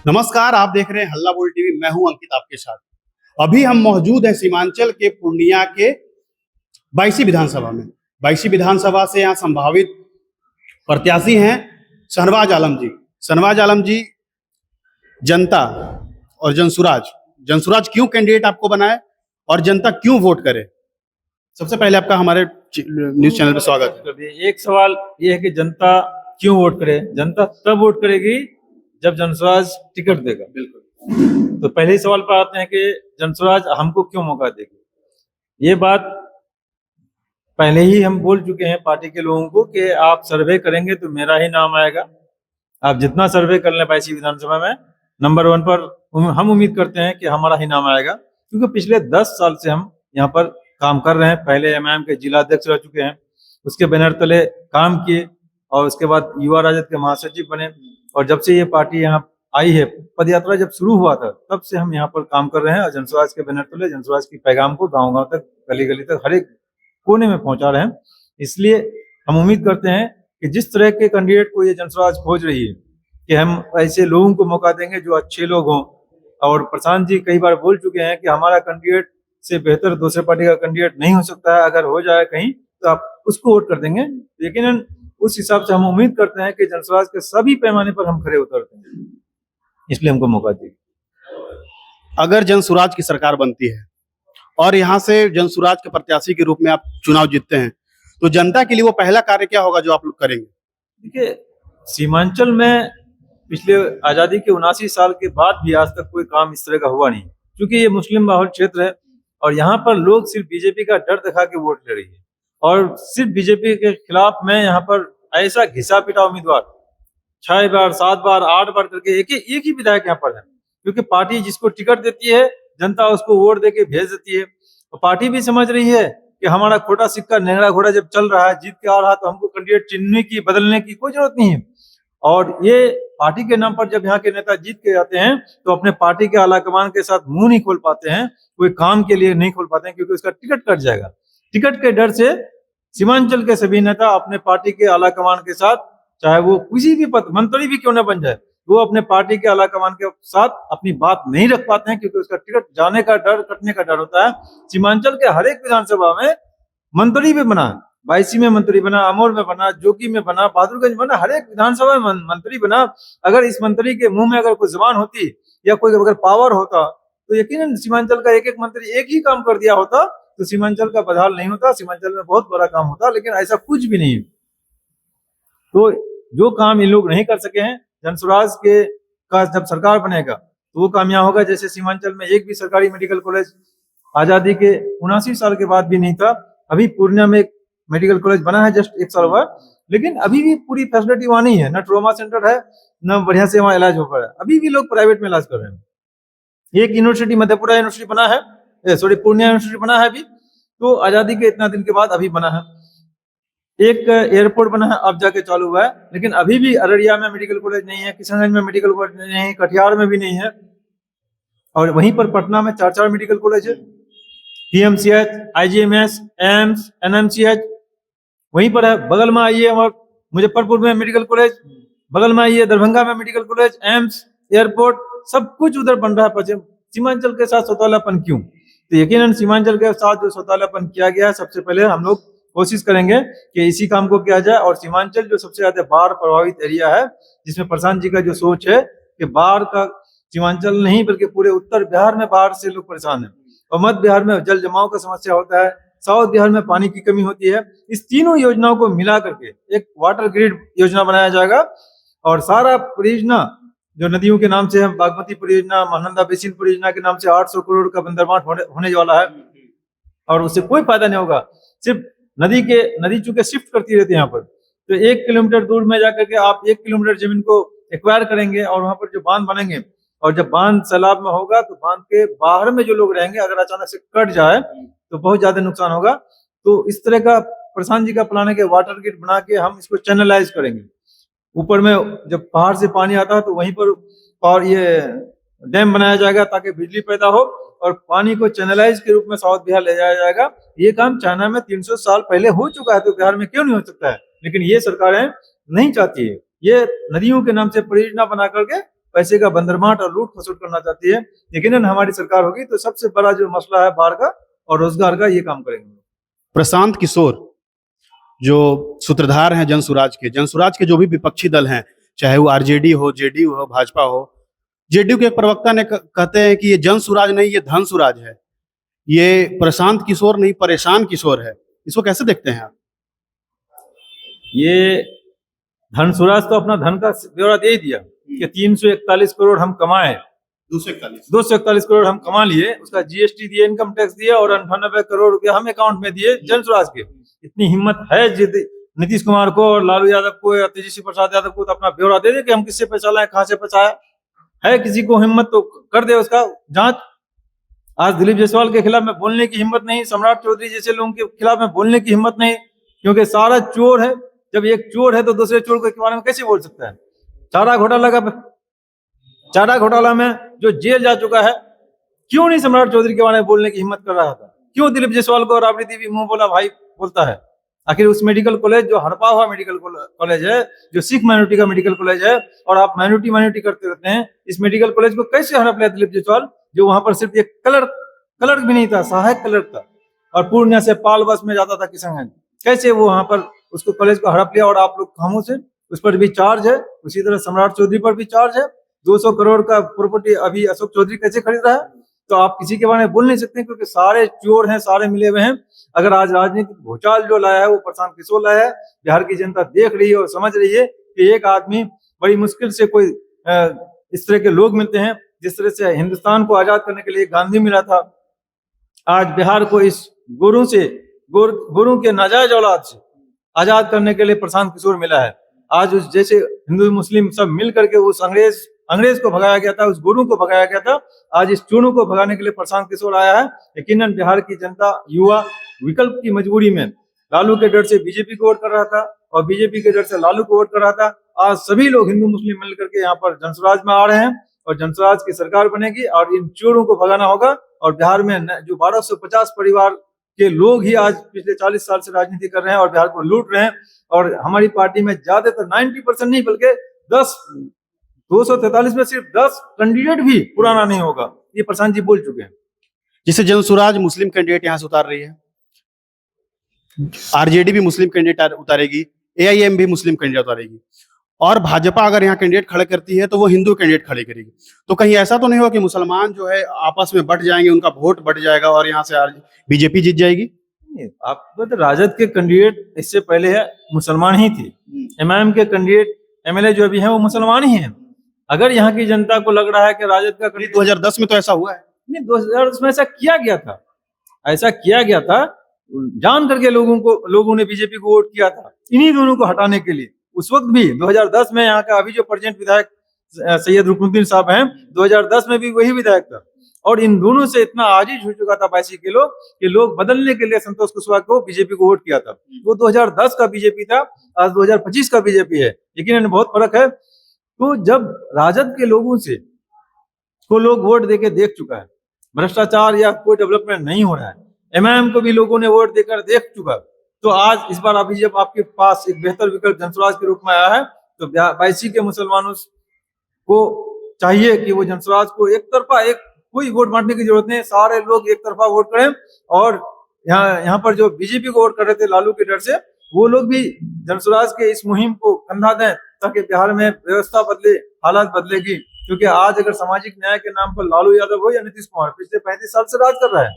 नमस्कार, आप देख रहे हैं हल्ला बोल टीवी। मैं हूं अंकित आपके साथ। अभी हम मौजूद हैं सीमांचल के पूर्णिया के बायसी विधानसभा में। बायसी विधानसभा से यहाँ संभावित प्रत्याशी हैं शहनवाज आलम जी। शहनवाज आलम जी जनता और जनसुराज क्यों कैंडिडेट आपको बनाए और जनता क्यों वोट करे, सबसे पहले आपका हमारे न्यूज चैनल पर स्वागत है। एक सवाल ये है कि जनता क्यों वोट करे। जनता तब वोट करेगी जब जनसुराज टिकट देगा। बिल्कुल। तो पहले ही सवाल पर आते हैं कि जनसुराज हमको क्यों मौका देगी। ये बात पहले ही हम बोल चुके हैं पार्टी के लोगों को कि आप सर्वे करेंगे तो मेरा ही नाम आएगा। आप जितना सर्वे कर लें बायसी विधानसभा में, नंबर 1 पर हम उम्मीद करते हैं कि हमारा ही नाम आएगा, क्योंकि पिछले 10 साल से हम यहाँ पर काम कर रहे हैं। पहले एमआईएम के जिला अध्यक्ष रह चुके हैं, उसके बैनर तले काम किए और उसके बाद युवा राजद के महासचिव बने। और जब से ये पार्टी यहाँ आई है, पद यात्रा जब शुरू हुआ था, तब से हम यहाँ पर काम कर रहे हैं और जनसुराज के बैनर तले जनसुराज की पैगाम को गाँव-गाँव तक, गली-गली तक, हर एक कोने में पहुंचा रहे हैं। इसलिए हम उम्मीद करते हैं कि जिस तरह के कैंडिडेट को ये जनसुराज खोज रही है कि हम ऐसे लोगों को मौका देंगे जो अच्छे लोग हों। और प्रशांत जी कई बार बोल चुके हैं कि हमारा कैंडिडेट से बेहतर दूसरे पार्टी का कैंडिडेट नहीं हो सकता है, अगर हो जाए कहीं तो आप उसको वोट कर देंगे। लेकिन उस हिसाब से हम उम्मीद करते हैं कि जनसुराज के सभी पैमाने पर हम खरे उतरते हैं, इसलिए हमको मौका दिए। अगर जनसुराज की सरकार बनती है और यहाँ से जनसुराज के प्रत्याशी के रूप में आप चुनाव जीतते हैं, तो जनता के लिए वो पहला कार्य क्या होगा जो आप लोग करेंगे? देखिए, सीमांचल में पिछले आजादी के 79 साल के बाद भी आज तक कोई काम इस तरह का हुआ नहीं, क्योंकि ये मुस्लिम बहुल क्षेत्र है और यहाँ पर लोग सिर्फ बीजेपी का डर दिखा के वोट ले रही है। और सिर्फ बीजेपी के खिलाफ में यहाँ पर ऐसा घिसा पिटा उम्मीदवार 6 बार 7 बार 8 बार करके एक ही विधायक यहाँ पर है, क्योंकि पार्टी जिसको टिकट देती है जनता उसको वोट देके भेज देती है। तो पार्टी भी समझ रही है कि हमारा खोटा सिक्का नेंगड़ा घोड़ा जब चल रहा है, जीत के आ रहा है, तो हमको कैंडिडेट चुनने की, बदलने की कोई जरूरत नहीं है। और ये पार्टी के नाम पर जब यहाँ के नेता जीत के जाते हैं तो अपने पार्टी के आलाकमान के साथ मुंह नहीं खोल पाते हैं, कोई काम के लिए नहीं खोल पाते हैं, क्योंकि उसका टिकट कट जाएगा। टिकट के डर से सीमांचल के सभी नेता अपने पार्टी के आलाकमान के साथ, चाहे वो किसी भी पद, मंत्री भी क्यों न बन जाए, वो अपने पार्टी के आलाकमान के साथ अपनी बात नहीं रख पाते हैं, क्योंकि उसका टिकट जाने का डर, कटने का डर होता है। सीमांचल के हर एक विधानसभा में मंत्री भी बना, बायसी में मंत्री बना, अमोर में बना, जोगी में बना, बहादुरगंज बना, हर एक विधानसभा में मंत्री बना। अगर इस मंत्री के मुंह में अगर कोई जुबान होती या कोई अगर पावर होता तो यकीनन सीमांचल का एक एक मंत्री एक ही काम कर दिया होता, तो सीमांचल का बदहाल नहीं होता, सीमांचल में बहुत बड़ा काम होता। लेकिन ऐसा कुछ भी नहीं है। तो जो काम ये लोग नहीं कर सके हैं, जनसुराज के का जब सरकार बनेगा तो वो काम यहाँ होगा। जैसे सीमांचल में एक भी सरकारी मेडिकल कॉलेज आजादी के 79 साल के बाद भी नहीं था। अभी पूर्णिया में एक मेडिकल कॉलेज बना है, जस्ट 1 साल हुआ, लेकिन अभी भी पूरी फैसिलिटी वहां नहीं है, ना ट्रोमा सेंटर है, ना बढ़िया से वहां इलाज हो पा रहा है। अभी भी लोग प्राइवेट में इलाज कर रहे हैं। एक यूनिवर्सिटी मधेपुरा यूनिवर्सिटी बना है, पूर्णिया यूनिवर्सिटी बना है अभी, तो आजादी के इतना दिन के बाद अभी बना है। एक एयरपोर्ट बना है, अब जाके चालू हुआ है, लेकिन अभी भी अररिया में मेडिकल कॉलेज नहीं है, किशनगंज में मेडिकल कॉलेज नहीं है, कटिहार में भी नहीं है। और वहीं पर पटना में 4 मेडिकल कॉलेज है, पीएमसीएच, आईजीएमएस, एम्स, एनएमसीएच वहीं पर है। बगल में आइए और मुजफ्फरपुर में मेडिकल कॉलेज, बगल में आइए दरभंगा में मेडिकल कॉलेज, एम्स, एयरपोर्ट, सब कुछ उधर बन रहा है। सीमांचल के साथ सौतालापन क्यों? तो यकीनन सीमांचल के साथ जो सौतालापन किया गया है, सबसे पहले हम लोग कोशिश करेंगे कि इसी काम को किया जाए। और सीमांचल जो सबसे ज्यादा बाढ़ प्रभावित एरिया है, जिसमें प्रशांत जी का जो सोच है कि बाढ़ का सीमांचल नहीं बल्कि पूरे उत्तर बिहार में बाढ़ से लोग परेशान है, और मध्य बिहार में जल जमाव का समस्या होता है, साउथ बिहार में पानी की कमी होती है। इस तीनों योजनाओं को मिला करके एक वाटर ग्रिड योजना बनाया जाएगा। और सारा परियोजना जो नदियों के नाम से है, बागमती परियोजना, महानंदा बेसिन परियोजना के नाम से 800 करोड़ का बंदरबांट होने वाला है, और उससे कोई फायदा नहीं होगा। सिर्फ नदी चूंकि शिफ्ट करती रहती है यहाँ पर, तो 1 किलोमीटर दूर में जाकर के आप 1 किलोमीटर जमीन को एक्वायर करेंगे और वहां पर जो बांध बनेंगे, और जब बांध सैलाब में होगा तो बांध के बाहर में जो लोग रहेंगे, अगर अचानक से कट जाए तो बहुत ज्यादा नुकसान होगा। तो इस तरह का प्रशांत जी का प्लान है कि वाटर ग्रिड बना के हम इसको चैनलाइज करेंगे। ऊपर में जब पहाड़ से पानी आता है तो वहीं पर और ये डैम बनाया जाएगा ताकि बिजली पैदा हो, और पानी को चैनलाइज के रूप में साउथ बिहार ले जाया जाएगा। ये काम चाइना में 300 साल पहले हो चुका है, तो बिहार में क्यों नहीं हो सकता है? लेकिन ये सरकारें नहीं चाहती है। ये नदियों के नाम से परियोजना बना करके पैसे का बंदरमाट और लूट खसोट करना चाहती है। यकीनन हमारी सरकार होगी तो सबसे बड़ा जो मसला है बाढ़ का और रोजगार का, ये काम करेंगे। प्रशांत किशोर जो सूत्रधार हैं जनसुराज के जो भी विपक्षी दल हैं, चाहे वो आरजेडी हो, जेडीयू हो, भाजपा हो, जेडीयू के एक प्रवक्ता ने कहते हैं कि ये जनसुराज नहीं, ये धनसुराज है, ये प्रशांत किशोर नहीं, परेशान किशोर है। इसको कैसे देखते हैं आप? ये धनसुराज तो अपना धन का ब्यौरा दे ही दिया कि 341 करोड़ हम कमाए, 241 करोड़ हम कमा लिए, उसका जीएसटी दिए, इनकम टैक्स दिया और 98 करोड़ रुपया हम अकाउंट में दिए जनसुराज के। इतनी हिम्मत है नीतीश कुमार को और लालू यादव को या तेजस्वी प्रसाद यादव को तो अपना ब्यौरा दे दे कि हम किससे पैसा लाए, कहां से पैसा आया। है किसी को हिम्मत तो कर दे उसका जांच। आज दिलीप जायसवाल के खिलाफ में बोलने की हिम्मत नहीं, सम्राट चौधरी जैसे लोगों के खिलाफ में बोलने की हिम्मत नहीं, क्योंकि सारा चोर है। जब एक चोर है तो दूसरे चोर के बारे में कैसे बोल सकता है? चारा घोटाला में जो जेल जा चुका है, क्यों नहीं सम्राट चौधरी के बारे में बोलने की हिम्मत कर रहा था? क्यों दिलीप जायसवाल को राबड़ी देवी मुंह बोला भाई बोलता है? आखिर उस मेडिकल कॉलेज जो हड़पा हुआ मेडिकल कॉलेज है, जो सिख माइनॉरिटी का मेडिकल कॉलेज है, और आप माइनॉरिटी करते रहते हैं, इस मेडिकल कॉलेज को कैसे हड़प लिया दिलीप जायसवाल, जो वहां पर सिर्फ एक क्लर्क भी नहीं था, सहायक क्लर्क था, और पूर्णिया से पाल बस में जाता था किशनगंज। कैसे वो वहां पर उसको कॉलेज को हड़प लिया और आप लोग खामोश है? उस पर भी चार्ज है। उसी तरह सम्राट चौधरी पर भी चार्ज है। 200 करोड़ का प्रॉपर्टी अभी अशोक चौधरी कैसे खरीद रहा है? तो आप किसी के बारे में बोल नहीं सकते, क्योंकि सारे चोर हैं, सारे मिले हुए हैं। अगर आज राजनीतिक भूचाल जो लाया है वो प्रशांत किशोर लाया है। बिहार की जनता देख रही है और समझ रही है कि एक आदमी, बड़ी मुश्किल से कोई इस तरह के लोग मिलते हैं, जिस तरह से हिंदुस्तान को आजाद करने के लिए गांधी मिला था, आज बिहार को इस गुरु के नाजायज औलाद से आजाद करने के लिए प्रशांत किशोर मिला है। आज उस जैसे हिंदू मुस्लिम सब मिल करके उस अंग्रेज को भगाया गया था, उस गुरु को भगाया गया था, आज इस चूनू को भगाने के लिए प्रशांत किशोर आया है। यकीनन बिहार की जनता, युवा विकल्प की मजबूरी में लालू के डर से बीजेपी को वोट कर रहा था और बीजेपी के डर से लालू को वोट कर रहा था। आज सभी लोग हिंदू मुस्लिम मिल करके यहाँ पर जनसुराज में आ रहे हैं और जनसुराज की सरकार बनेगी और इन चोरों को भगाना होगा। और बिहार में जो 1250 परिवार के लोग ही आज पिछले 40 साल से राजनीति कर रहे हैं और बिहार को लूट रहे हैं, और हमारी पार्टी में ज्यादातर 90% नहीं बल्कि 243 में सिर्फ 10 कैंडिडेट भी पुराना नहीं होगा, ये प्रशांत जी बोल चुके हैं। जिससे जनसुराज मुस्लिम कैंडिडेट यहाँ से उतार रही है, आरजेडी भी मुस्लिम कैंडिडेट उतारेगी, एआईएम भी मुस्लिम कैंडिडेट उतारेगी, और भाजपा अगर यहाँ कैंडिडेट खड़े करती है तो वो हिंदू कैंडिडेट खड़े करेगी। तो कहीं ऐसा तो नहीं होगा कि मुसलमान जो है आपस में बट जाएंगे, उनका वोट बढ़ जाएगा और यहाँ से बीजेपी जीत जाएगी? आप तो राजद के कैंडिडेट इससे पहले है मुसलमान ही थे, एमआईएम के कैंडिडेट एमएलए जो अभी हैं वो मुसलमान ही हैं। अगर यहाँ की जनता को लग रहा है कि राजद का 2010 में तो ऐसा हुआ है। नहीं, 2010 में ऐसा किया गया था, जान करके लोगों ने बीजेपी को वोट किया था इन्हीं दोनों को हटाने के लिए। उस वक्त भी 2010 में यहाँ का अभी जो प्रेजेंट विधायक सैयद रुकनुद्दीन साहब हैं, 2010 में भी वही विधायक था, और इन दोनों से इतना आजिज हो चुका था बायसी के लोग कि लोग बदलने के लिए संतोष कुशवाहा को बीजेपी को वोट किया था। वो 2010 का बीजेपी था, आज 2025 का बीजेपी है, लेकिन बहुत फर्क है। तो जब राजद के लोगों से को लोग वोट देके देख चुका है भ्रष्टाचार या कोई डेवलपमेंट नहीं हो रहा है, एमआईएम को भी लोगों ने वोट देकर देख चुका, तो आज इस बार अभी जब आपके पास एक बेहतर विकल्प जनसुराज के रूप में आया है, तो बायसी के मुसलमानों को चाहिए कि वो जनसुराज को एक तरफा, कोई वोट बांटने की जरूरत नहीं, सारे लोग एक तरफा वोट करें। और यहाँ पर जो बीजेपी को वोट कर रहे थे लालू के डर से, वो लोग भी जनसुराज के इस मुहिम को कंधा दें, ताकि बिहार में व्यवस्था बदले, हालात बदलेगी। क्योंकि आज अगर सामाजिक न्याय के नाम पर लालू यादव हो या नीतीश कुमार पिछले 35 साल से राज कर रहा है,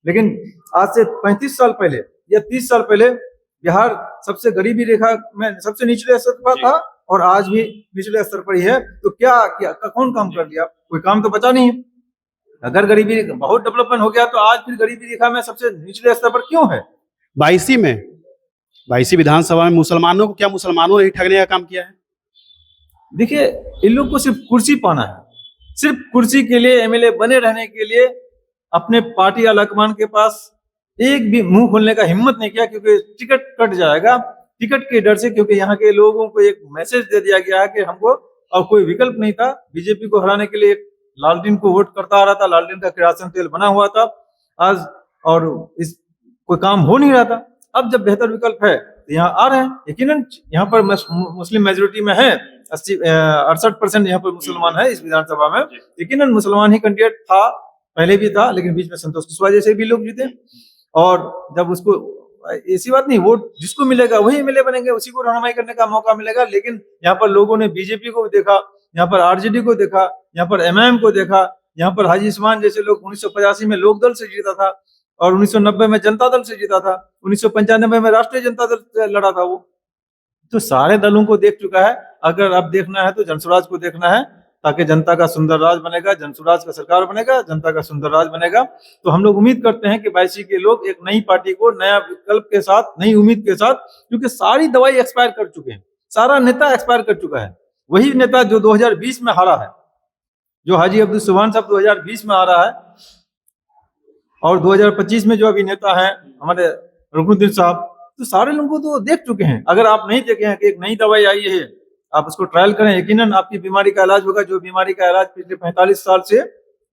लेकिन आज से 35 साल पहले या 30 साल पहले बिहार सबसे गरीबी रेखा में सबसे निचले स्तर पर था और आज भी निचले स्तर पर ही है। तो क्या कौन काम कर दिया? कोई काम तो बचा नहीं है। अगर गरीबी बहुत डेवलपमेंट हो गया तो आज फिर गरीबी रेखा में सबसे निचले स्तर पर क्यों है? बायसी विधानसभा में मुसलमानों को, क्या मुसलमानों ने ठगने का काम किया है? देखिए, इन लोग को सिर्फ कुर्सी पाना है, सिर्फ कुर्सी के लिए, एमएलए बने रहने के लिए अपने पार्टी आलाकमान के पास एक भी मुंह खोलने का हिम्मत नहीं किया, क्योंकि टिकट कट जाएगा, टिकट के डर से। क्योंकि यहाँ के लोगों को एक मैसेज दे दिया गया है कि हमको और कोई विकल्प नहीं था, बीजेपी को हराने के लिए लालटेन को वोट करता आ रहा था, लालटेन का किरासन तेल बना हुआ था आज, और इस कोई काम हो नहीं रहा था। अब जब बेहतर विकल्प है तो यहाँ आ रहे हैं, यकीनन यहाँ पर मुस्लिम मेजोरिटी में है, 68% यहाँ पर मुसलमान है इस विधानसभा में। यकीनन मुसलमान ही कैंडिडेट था, पहले भी था, लेकिन बीच में संतोष कुशवाहा जैसे भी लोग जीते। और जब उसको, ऐसी बात नहीं, वोट जिसको मिलेगा वही एमएलए बनेंगे, उसी को रहनुमाई करने का मौका मिलेगा। लेकिन यहाँ पर लोगों ने बीजेपी को देखा, यहाँ पर आरजेडी को देखा, यहाँ पर एमआईएम को देखा, यहाँ पर हाजी उस्मान जैसे लोग 1985 में लोक दल से जीता था और 1990 में जनता दल से जीता था, 1995 में राष्ट्रीय जनता दल से लड़ा था वो। तो सारे दलों को देख चुका है। अगर अब देखना है तो जनसुराज को देखना है, ताकि जनता का सुंदर राज बनेगा, जनसुराज का सरकार बनेगा, जनता का सुंदर राज बनेगा। तो हम लोग उम्मीद करते हैं कि बायसी के लोग एक नई पार्टी को, नया विकल्प के साथ, नई उम्मीद के साथ, क्योंकि सारी दवाई एक्सपायर कर चुके हैं, सारा नेता एक्सपायर कर चुका है। वही नेता जो 2020 में हारा है, जो हाजी अब्दुल सुभान साहब 2020 में हारा है, और 2025 में जो अभी नेता है हमारे रुकनुद्दीन साहब, तो सारे लोगों को तो देख चुके हैं। अगर आप नहीं देखे हैं कि एक नई दवाई आई है, आप उसको ट्रायल करें, यकीनन आपकी बीमारी का इलाज होगा, जो बीमारी का इलाज पिछले 45 साल से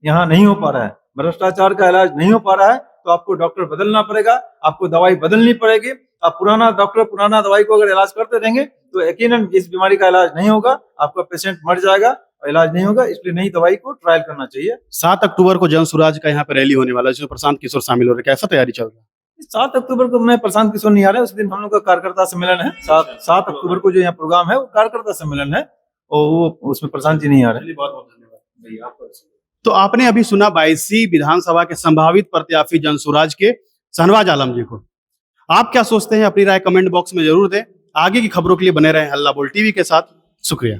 यहाँ नहीं हो पा रहा है। भ्रष्टाचार का इलाज नहीं हो पा रहा है, तो आपको डॉक्टर बदलना पड़ेगा, आपको दवाई बदलनी पड़ेगी। आप पुराना डॉक्टर, पुराना दवाई को अगर इलाज करते रहेंगे तो यकीनन इस बीमारी का इलाज नहीं होगा, आपका पेशेंट मर जाएगा और इलाज नहीं होगा। इसलिए नई दवाई को ट्रायल करना चाहिए। 7 अक्टूबर को जनसुराज का यहाँ पे रैली होने वाला है, जिसमें प्रशांत किशोर शामिल हो रहे हैं, कैसा तैयारी चल रहा है? 7 अक्टूबर को मैं प्रशांत किशोर नहीं आ रहा है, उस दिन हम लोग का कार्यकर्ता सम्मेलन है। 7 अक्टूबर को जो यहाँ प्रोग्राम है वो कार्यकर्ता सम्मेलन है, और वो उसमें प्रशांत जी नहीं आ रहे। बहुत बहुत धन्यवाद। तो आपने अभी सुना बायसी विधानसभा के संभावित प्रत्याशी जनसुराज के शहनवाज आलम जी को। आप क्या सोचते हैं? अपनी राय कमेंट बॉक्स में जरूर दें। आगे की खबरों के लिए बने रहें हल्ला बोल टीवी के साथ। शुक्रिया।